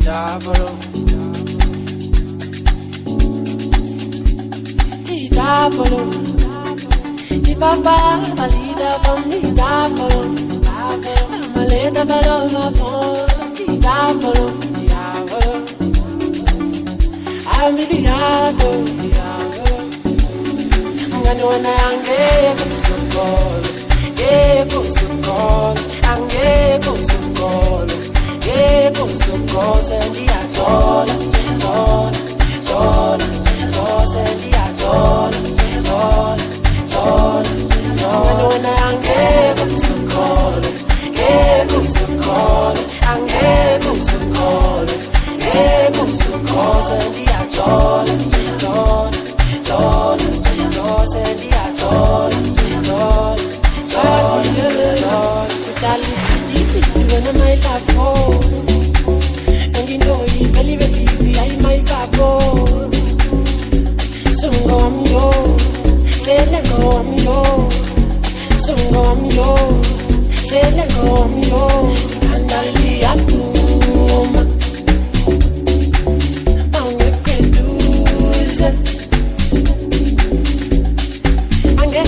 Diavolo, Diavolo, Di papà, valida con Diavolo, maleta paloma con Diavolo, Diavolo, ami Diavolo, Diavolo, ngani ange kusukolo, kusukolo, ange kusukolo. Sendia chola, chola, chola, chola, sendia chola, chola, chola, chola. When ange kusukolo, kusukolo, ange kusukolo, kusukolo, sendia chola, chola, chola, chola, sendia chola, chola, chola, chola. Dali sidi, when my love for. Very easy, I my babo. Sungo am yo, selengo am yo. Sungo am yo, selengo am yo. Andali atuma, ange keduze, ange,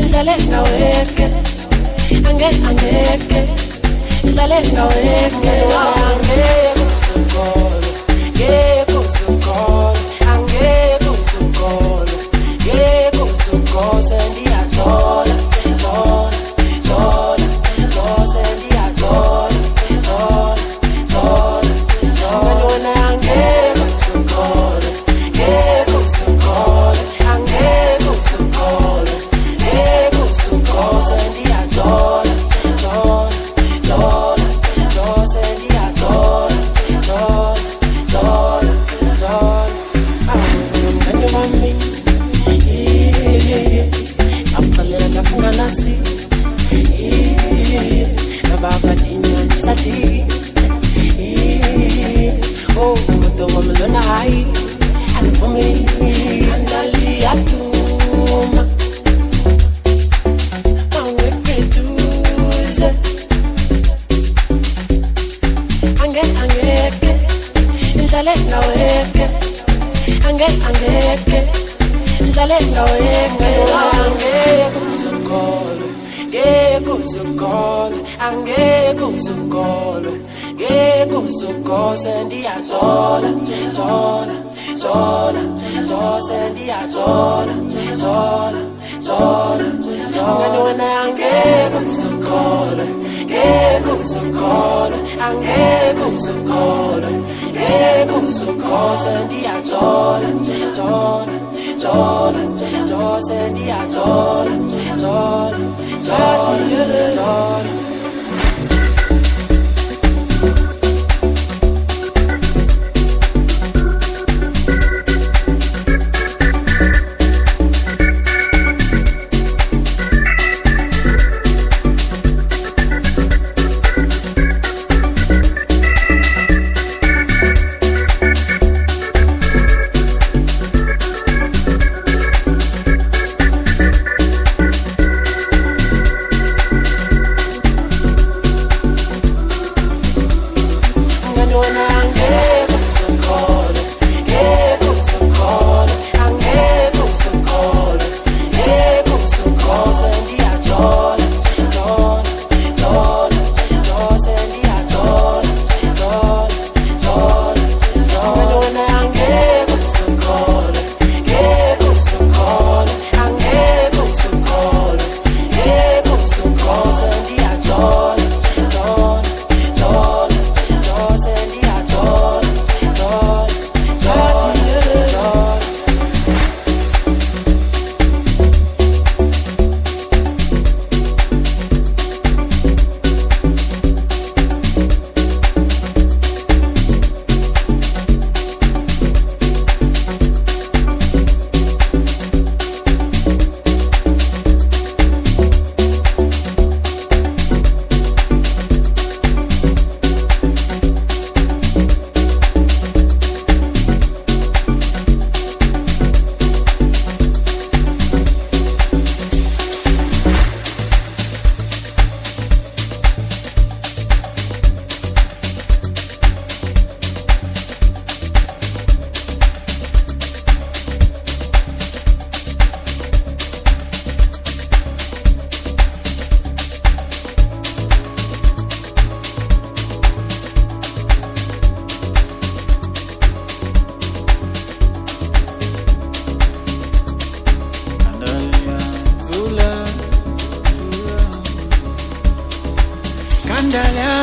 ndalenga weke, ange. Ndalenga weke, ange kusukolo, kusukolo, ange kusukolo, kusukolo, sendia chola, chola, chola, chola, sendia chola, chola, chola, chola. When ange kusukolo, kusukolo, ange kusukolo, kusukolo, sendia chola, chola. Oh, the woman on the high, and for me, and I leave to kusukolo, sendia chola, chola, chola, chola, sendia chola, chola, chola, chola. When ange kusukolo, kusukolo, ange kusukolo, kusukolo, sendia chola, chola, chola, chola, sendia chola, chola, chola, chola. Chola, chola, chola, chola, sendia chola.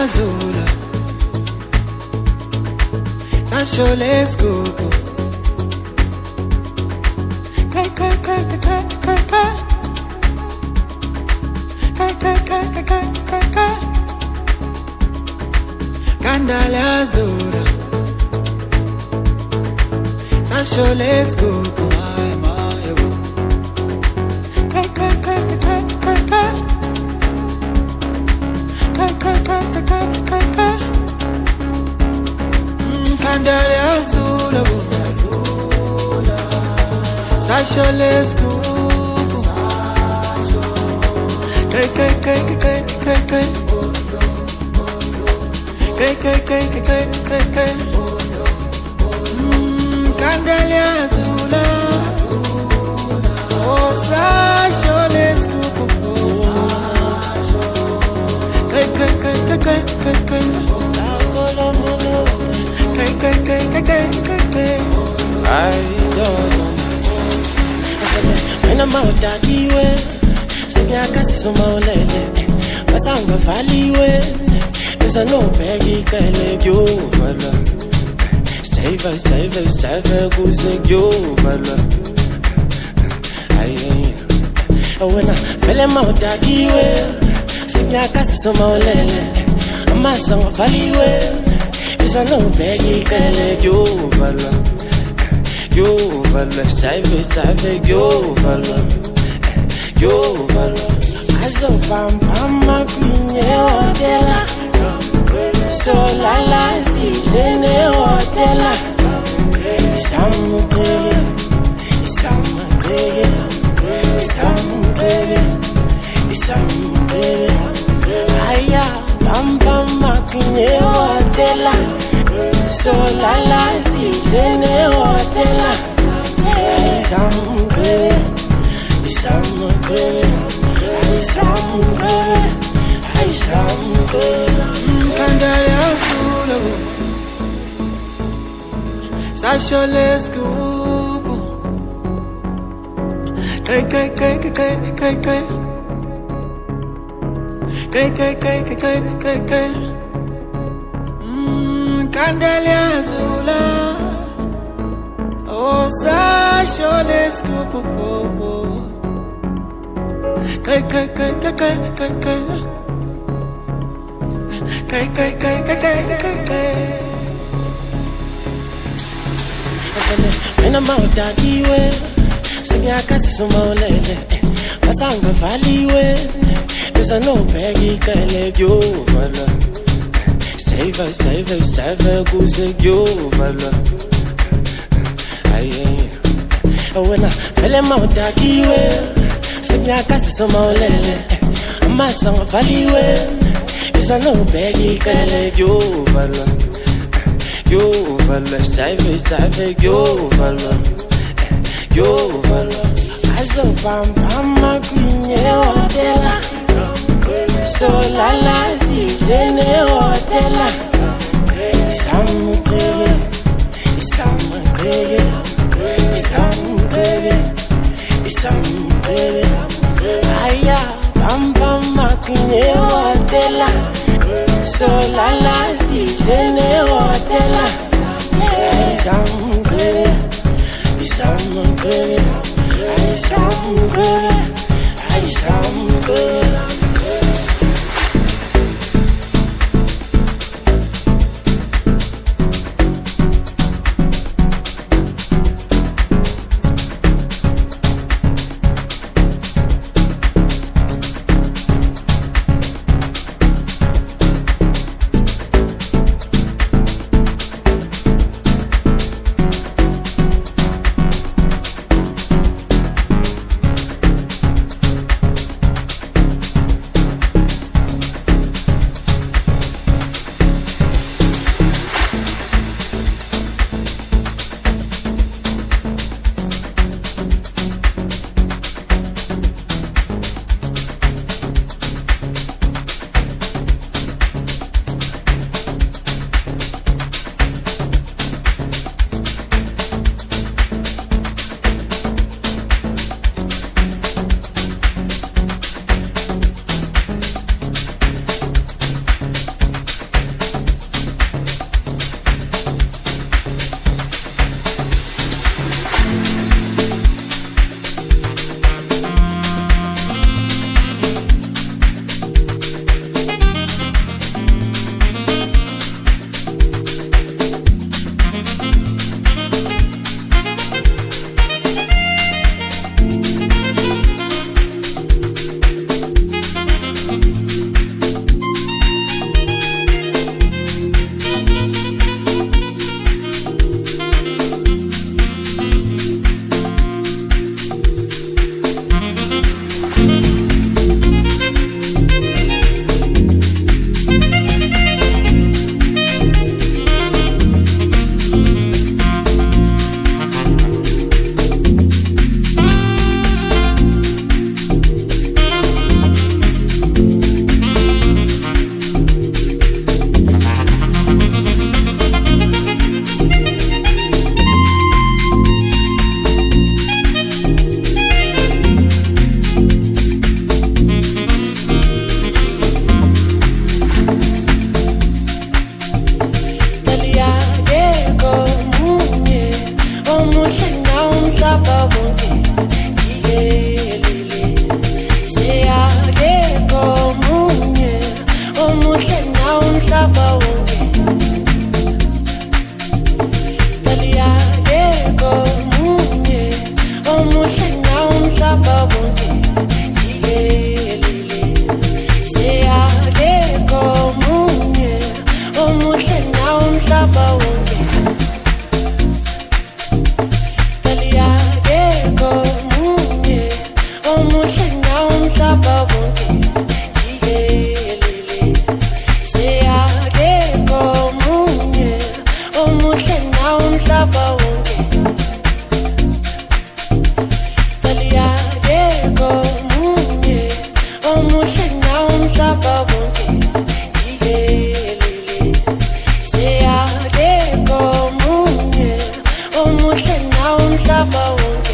Zula Sasho let's go Kai kai kai kai kai kai Kai kai kai kai kai kai Kandala Zula Sasho let's go Kai kai kai kai kai kai Kai kai kai kai kai kai Kandala Zula Sasho let's go Kai kai kai kai kai kai Kai kai kai kai kai kai Kandala Zula Oh Sasho let's go Kai kai kai kai kai kai Kai kai kai kai kai kai I don't know when I'm out that way Senya kasi sumaulele Basanga valiwe Bisa no pegi kele kyo vala Stave kuse kyo vala When I fell him out that way Senya kasi sumaulele Amasanga valiwe Bisa no pegi kele kyo vala Yo vala, stave, yo vala Azo pam makwinye hotela So la si dene hotela Isamugege Aya pam makwinye hotela So la si dene hotela Kandala Zula Sasho let's go Kai kai kai kai kai kai kai Kai kai kai kai kai kai kai Kandala Zula Oh Sasho let's go Kai kai kai kai kai kai kai Kai kai kai kai kai kai kai When I'm out that way Senya kasi sumaulele Basanga valiwe Bisa no pegi kele kyo vala Stave kuse kyo vala When I fell him out that way Senya kasi sumaulele Amasanga valiwe Bisa no pegi kele kyo vala Stave, yo vala Azo pam makwinye hotela So la si dene hotela Isamugege Aya pam makwinye hotela So la si dene hotela Isamugege umhlaba wonke Talia yeko munye omuhle nawo umhlaba wonke jikelele seyakeko munye omuhle nawo umhlaba wonke Talia yeko munye omuhle nawo umhlaba wonke jikelele seyakeko munye omuhle nawo umhlaba wonke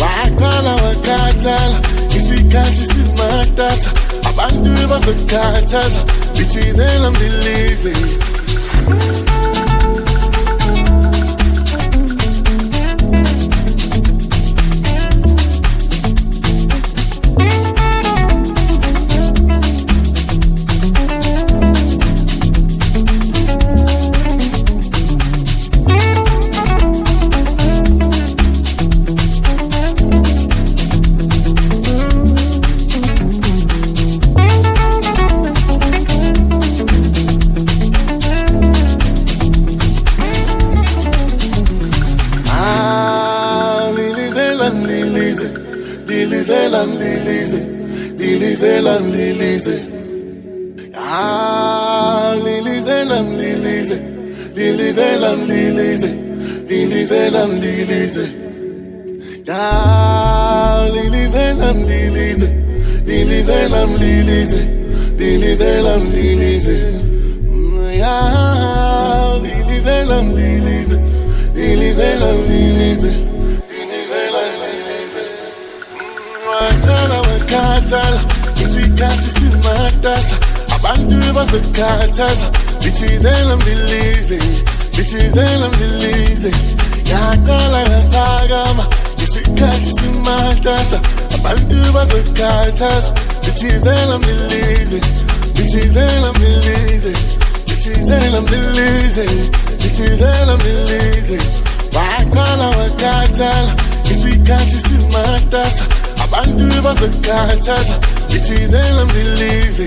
Wakala wakatala isikhathi simatasa abantu bazokhathaza bithizela mdilize Lilize, ah, Lilize, Lilize, Lilize, Lilize, Lilize, Lilize, ah, Lilize, Lilize, Lilize, Lilize, Lilize, Lilize, ah, Lilize, Lilize, Lilize, Lilize, Lilize, Lilize, wakatala. Isikhathi simatasa abantu bazokhathaza bithizela mdilize bithizela mdilize yaqala yaphakama isikhathi simatasa abantu bazokhathaza bithizela mdilize bithizela mdilize bithizela mdilize bithizela mdilize waqala wakathala isikhathi simatasa abantu bazokhathaza bithizela mdilize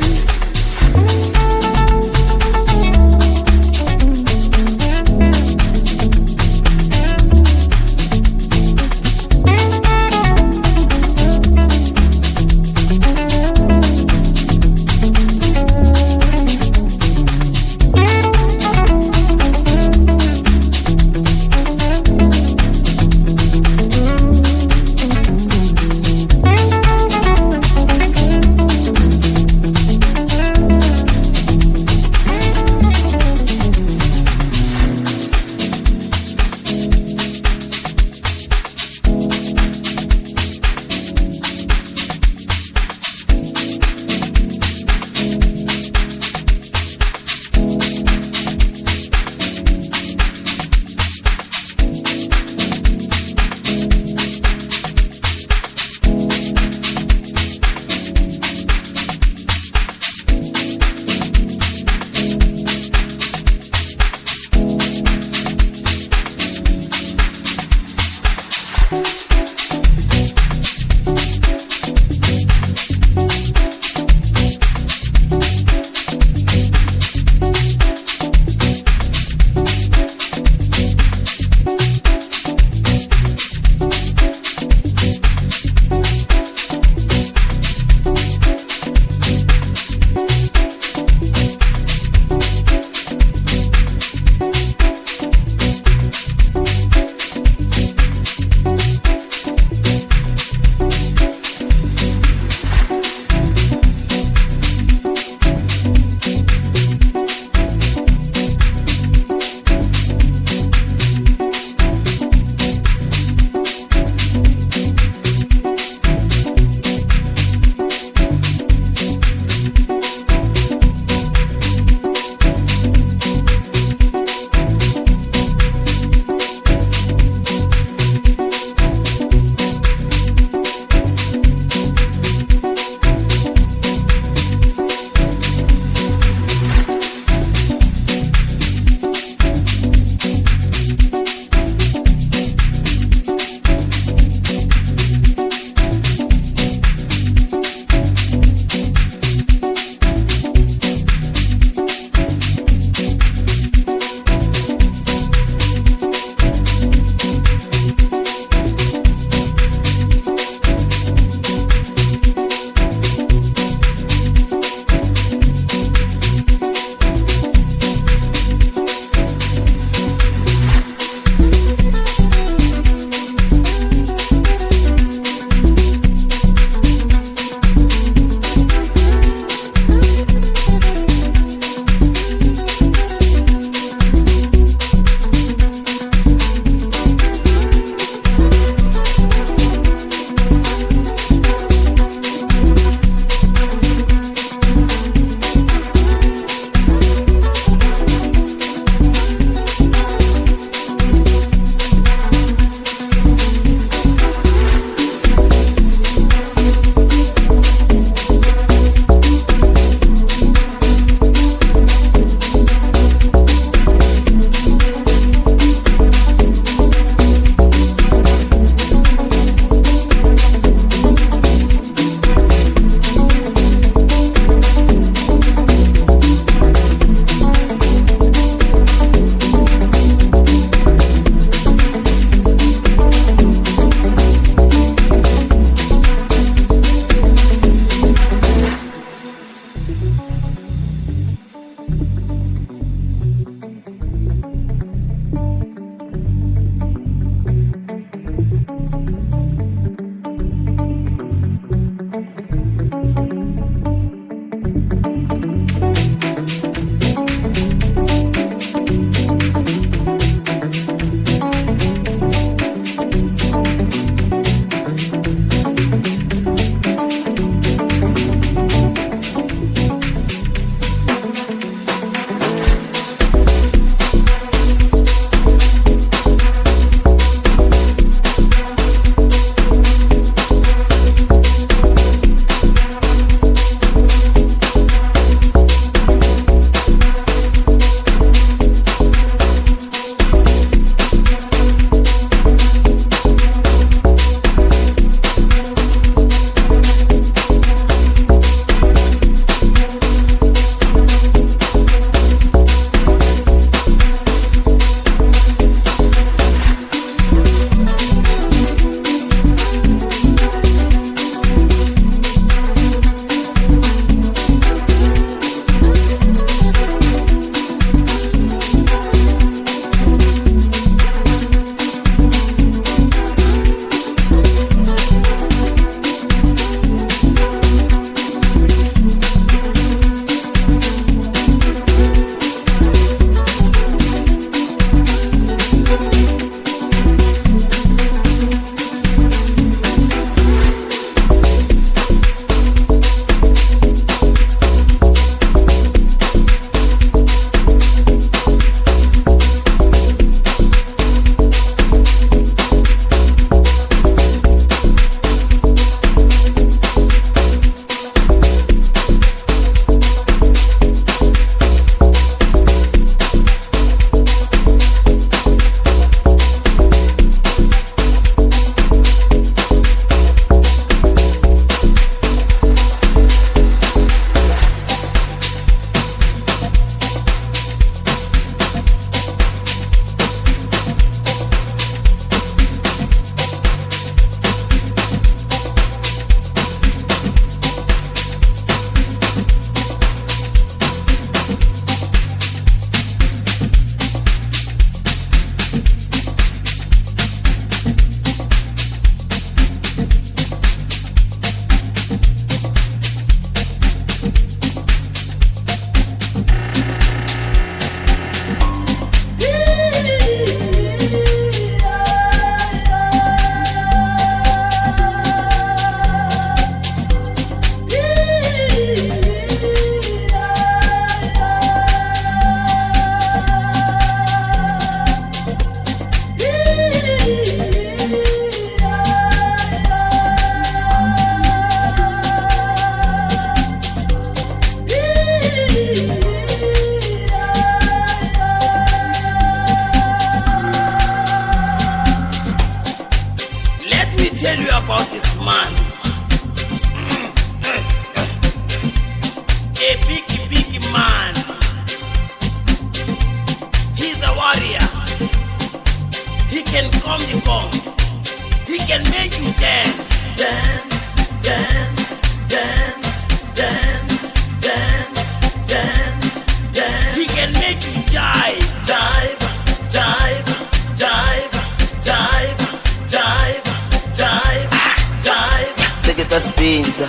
Seketa spinza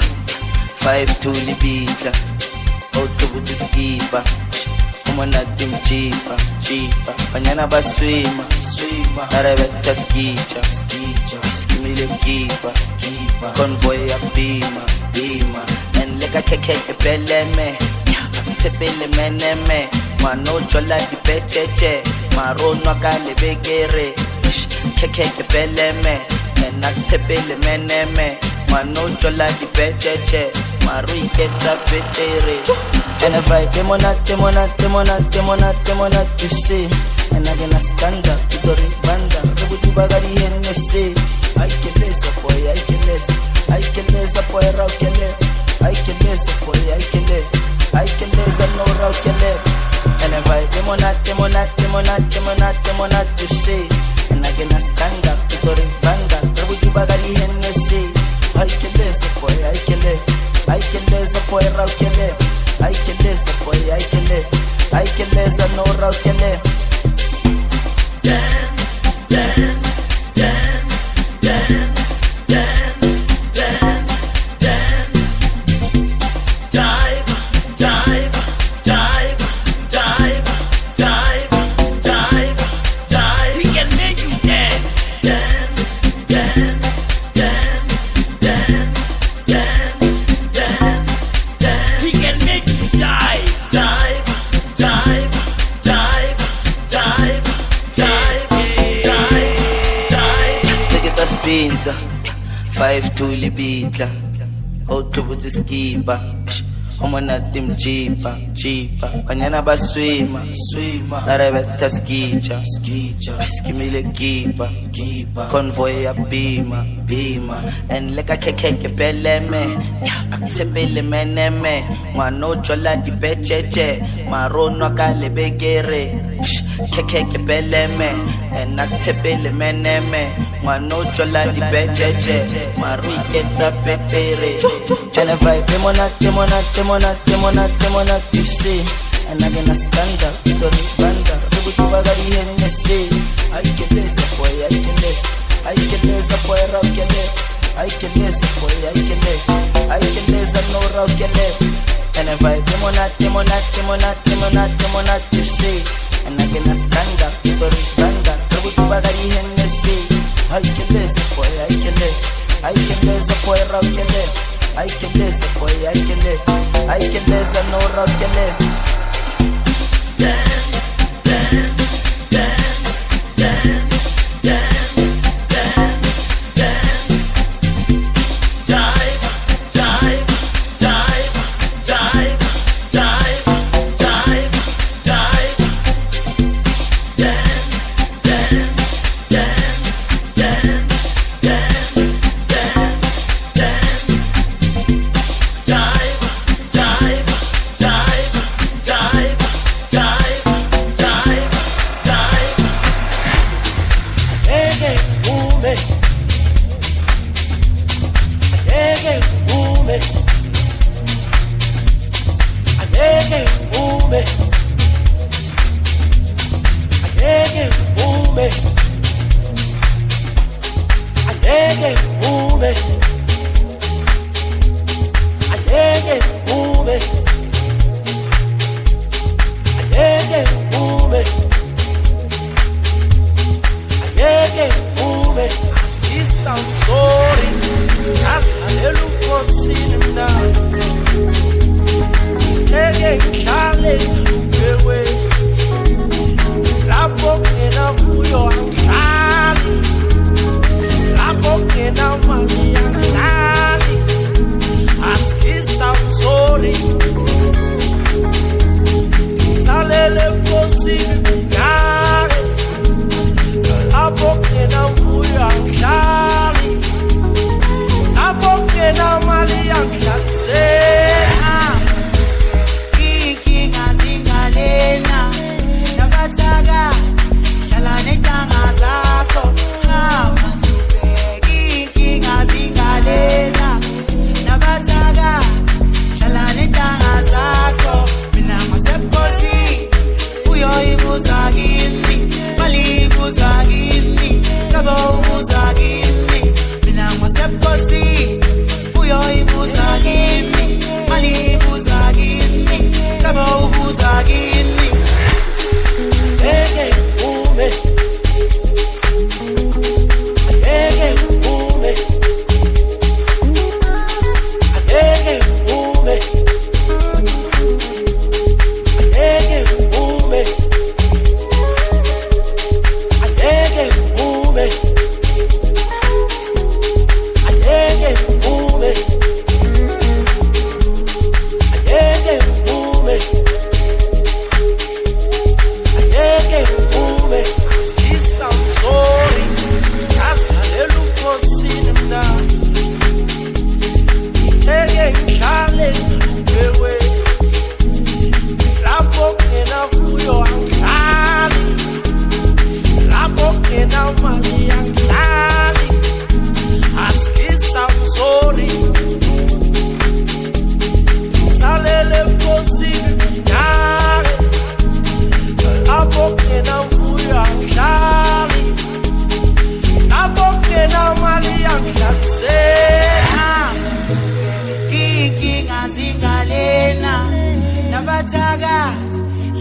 5 to libita Autobuti skipa Umana tim chipa Banyana baswima Narebeta skicha Skimile kipa Convoy ya bima En lega keke peleme Tepele meneme Mano chola di pecheche Marono akale begere Keke peleme En tepele meneme Mano chola di pecheche Marui keta petere And if I demonat you see And I gonna stand up to the ribanda Rebuti bagari hennese I can lesa boy, I can lesa boy, raukele I can lesa boy, I can lesa no raukele And if I demonat you see And I gonna stand up to the ribanda Rebuti bagari hennese I can lesa boy, I can lesa boy, raukele I can lesa boy, I can lesa no raukele Pinza 5 to libita Autobuti skipa Umana tim chipa Banyana baswima Narebeta skicha Skimile kipa Convoy ya bima En lega keke peleme Tepele meneme Mano chola di pecheche Marono akale begere Keke peleme En tepele meneme Mano chola di pecheche Marui keta petere And if I demonat you see And I gonna stand up to the ribanda Rebuti bagari hennese I can lesa boy, I can lesa boy, raukele I can lesa boy, I can lesa no raukele And if I demonat you see And I gonna stand up to the ribanda Rebuti bagari hennese I can lesa boy, I can lesa boy, raukele I can lesa boy, I can lesa no raukele Jive.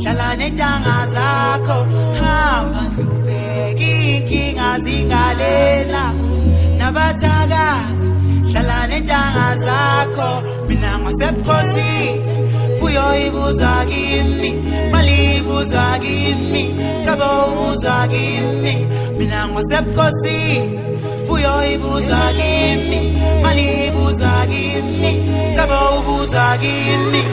hlala netanga zakho hamba ubheke inkinga zingalela nabathakathi hlala netanga zakho mina ngasebukhosini fuyo ibuza kimi mali ibuza kimi kabo ubuza kimi mina ngasebukhosini fuyo ibuza kimi mali ibuza kimi kabo ubuza kimi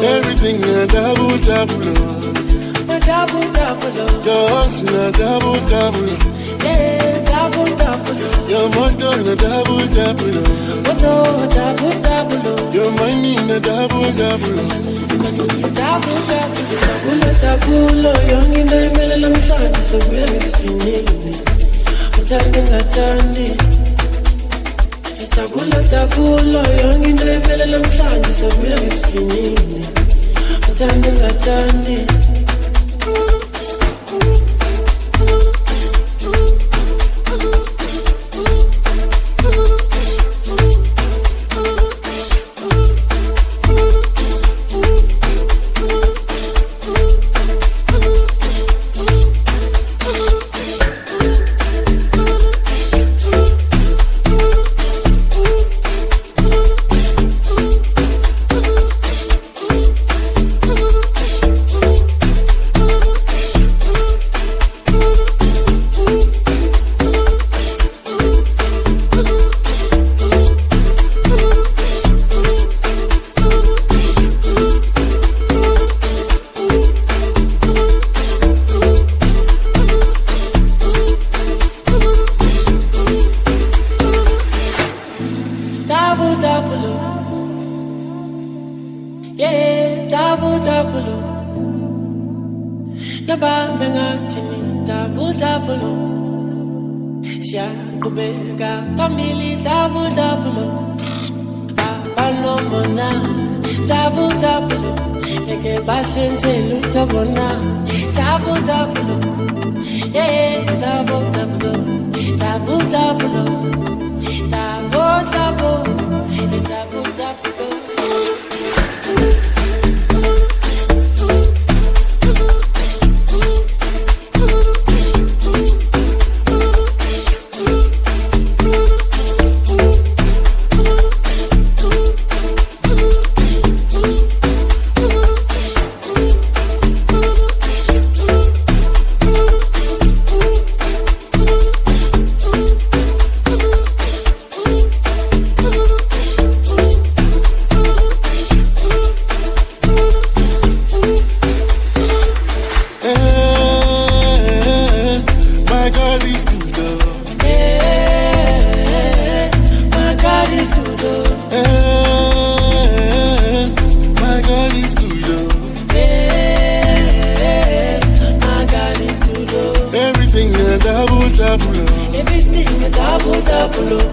Everything a double double, a double double, just a double double, yeah, double double, your mother a double double, double double, your money a double double, double double, double, young in the middle of the flight, so we're spinning, attending. Tabula, young in the middle of the flight, so we're spinning, attending.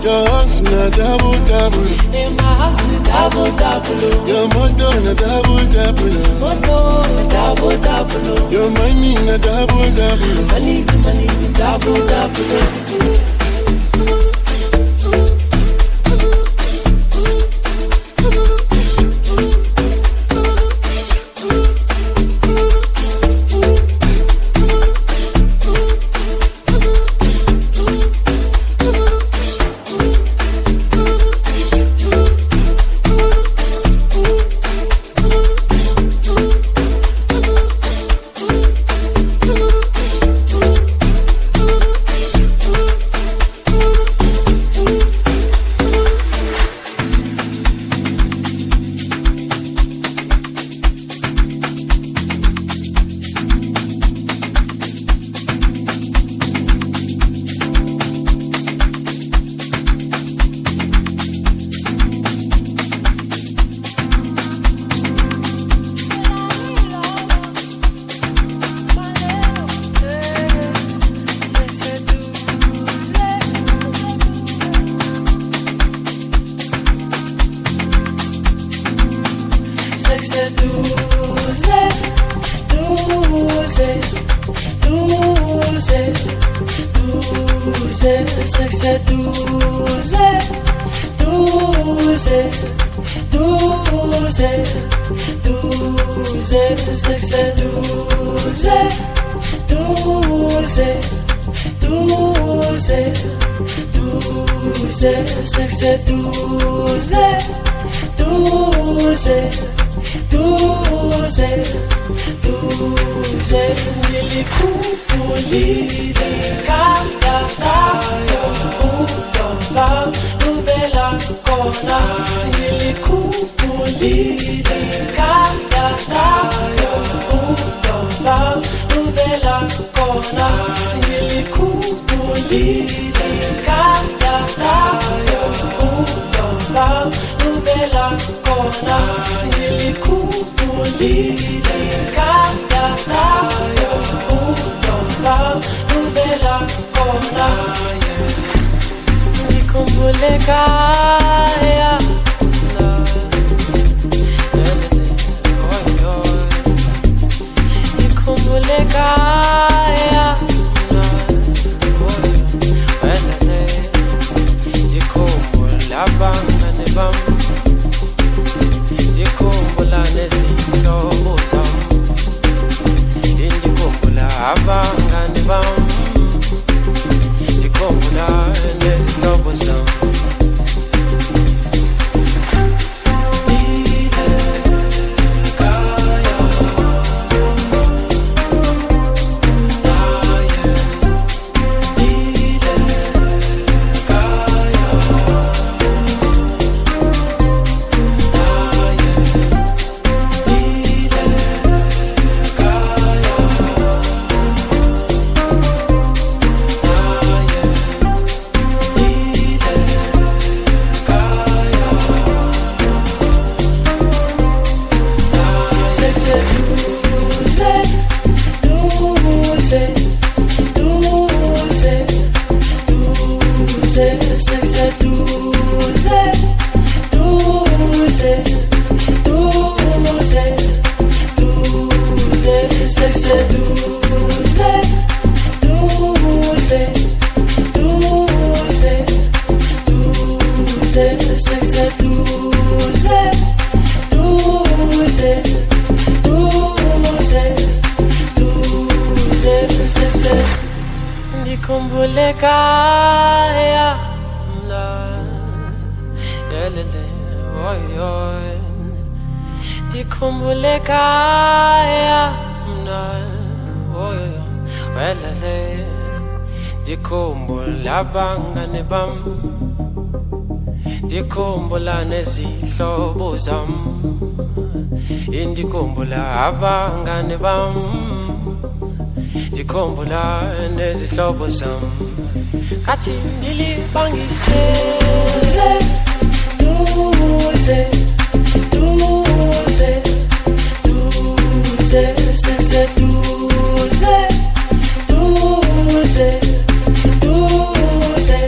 Your house na double double. In my house na double double. Your motor na double double. Motor na double double. Your money na double double. Money na double double. Abangane bam ndikhumbula nezihlobo zam indikhumbula abangane bam ndikhumbula nezihlobo zam kathi ndilibangise duze duze duze duze duze duze duze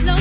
Lo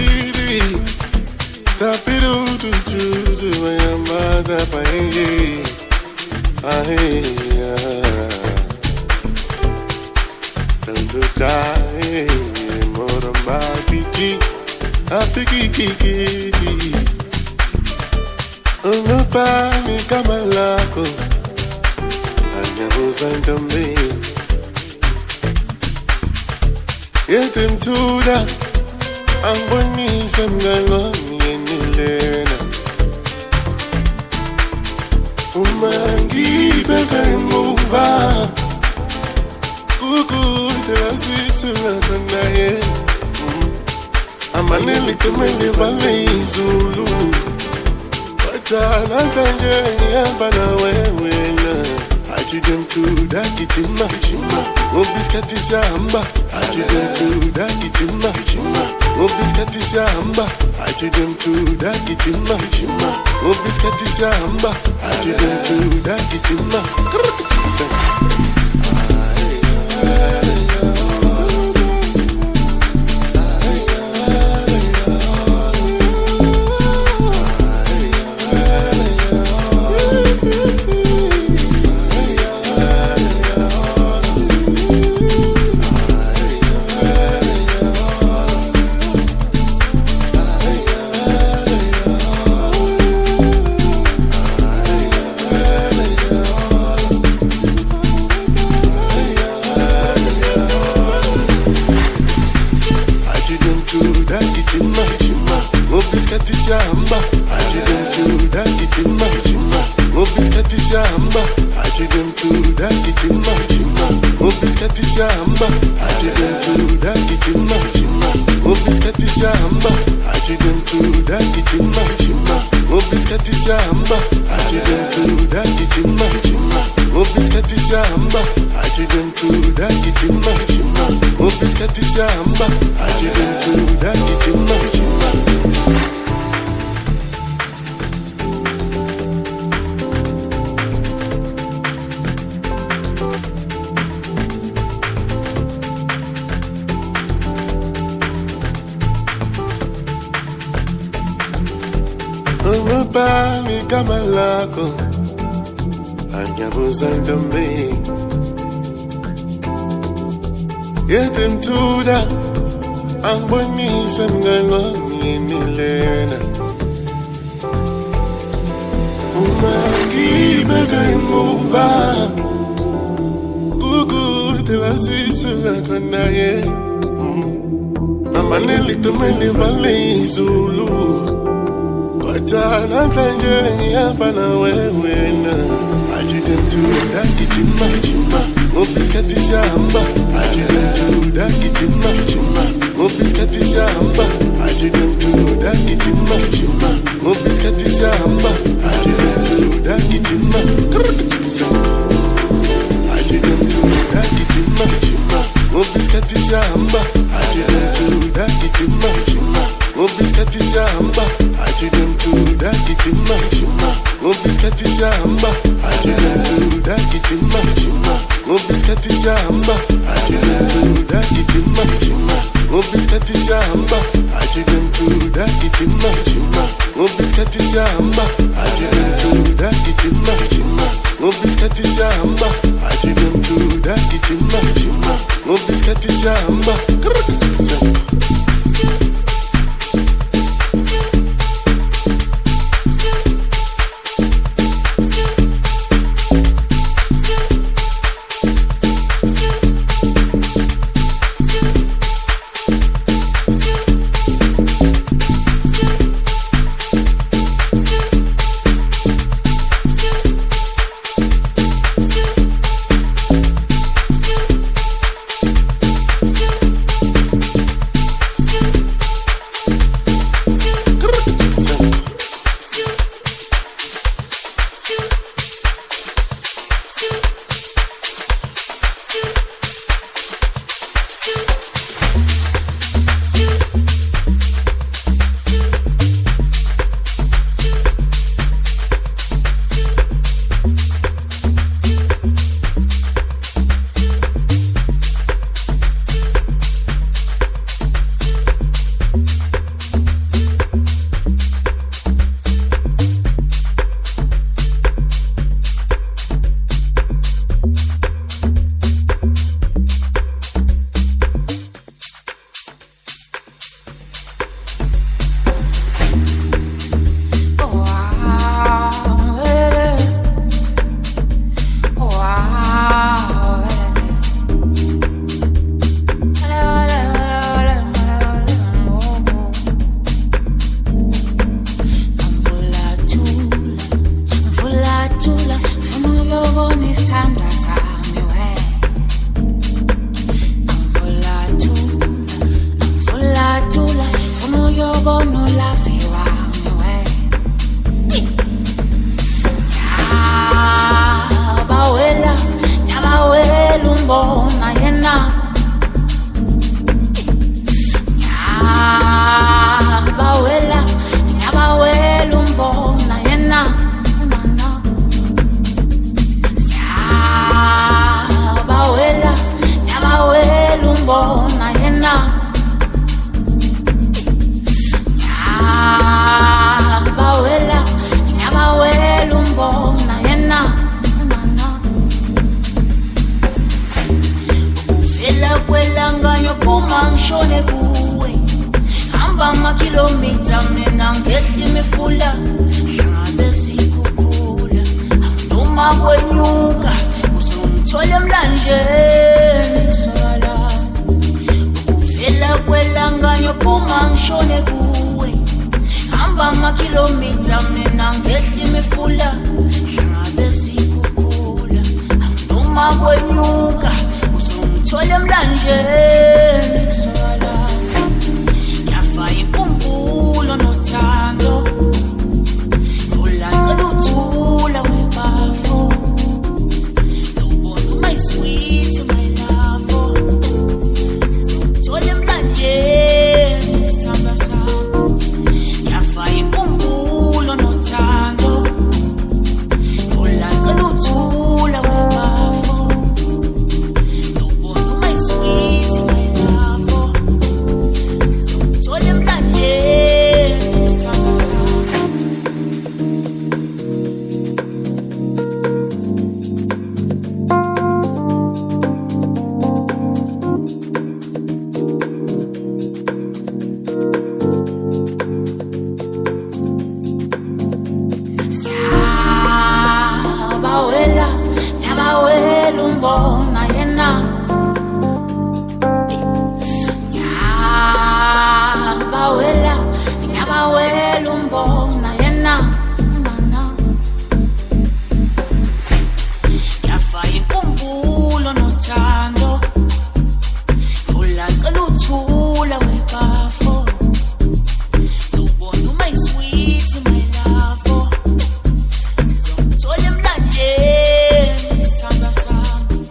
TV. Tapiru tu tu tu mayamata pae. Ahia. Tanto kai moramba kiki. Apiki kiki. Unapani kama lako. Anyabuza me. Yetim tuda Amboni semgalo Yenilena Umangi beka imuva Kuku Telasi sula kanaye Amaneli kumeli vale izulu Watana tanje Yabana wewena Achidem tuda kichima Mobiskati amba Achidem tuda kichima Mobiskati amba Achidem tuda kichima Mobiskati amba Achidem tuda kichima Unapani kama lako Anyabuza me. Yetim tuda Amboni semgalo Yenilena Umangi beka imuva Kuku Telasi sula kanaye Amaneli kumeli vale izulu Watana tanje Yabana wewena Achidem tuda kichima Mobiskati amba Achidem tuda kichima Mobiskati amba Achidem tuda kichima Mobiskati amba Achidem tuda kichima Achidem tuda kichima Mobiskati amba Achidem tuda kichima Mobiskati amba Achidem tuda kichima Mobiskati amba Achidem tuda kichima Mobiskati amba Achidem tuda kichima Mobiskati amba Achidem tuda kichima Mobiskati amba Achidem tuda kichima Mobiskati amba Achidem tuda kichima Mobiskati amba no lafiwa we bawela nyabawela umbona yena bawela nyabawela umbona yena bawela nyabawela umbona yena bawela nyabawela umbona yena uvela kwelanganyo phuma ngishone kuwe hamba amakilomita mina ngehla imifula hlangabe sikhukhula noma kwenyuka uzongithola emlanjeni sala uvela kwelanganyo phuma ngishone kuwe hamba amakilomita mina ngehla imifula hlangabe sikhukhula noma kwenyuka uzongithola emlanjeni sala yafa inkumbulo nothando ulandzela uthula webafo nobona my sweet my love sizongithola emlanjeni sithanda sami yafa inkumbulo nothando ulandzela uthula webafo nobona my sweet my love sizongithola emlanjeni sithanda sami bawela nyabawela umbona yena bawela nyabawela umbona yena yafa inkumbulo nothando ulandzela uthula webafo nobona my sweet my love sizongithola emlanjeni sithanda sami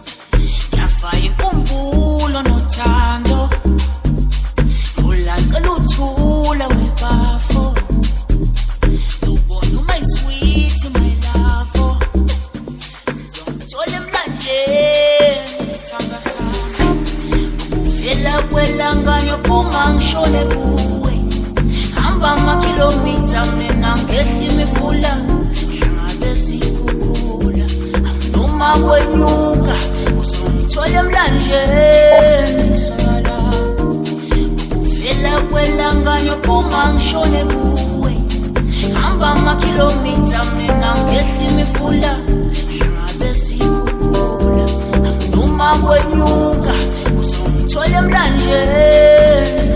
yafa inkumbulo nothando ulandzela uthula webafo nobona my sweet my love sizongithola emlanjeni sithanda sami uvela kwelanganyo phuma ngishone kuwe hamba amakilomita mina ngehla imifula hlangabe sikhukhula noma kwenyuka uzongithola emlanjeni sala uvela kwelanganyo phuma ngishone kuwe hamba amakilomita mina ngehla imifula hlangabe sikhukhula noma kwenyuka uzongithola emlanjeni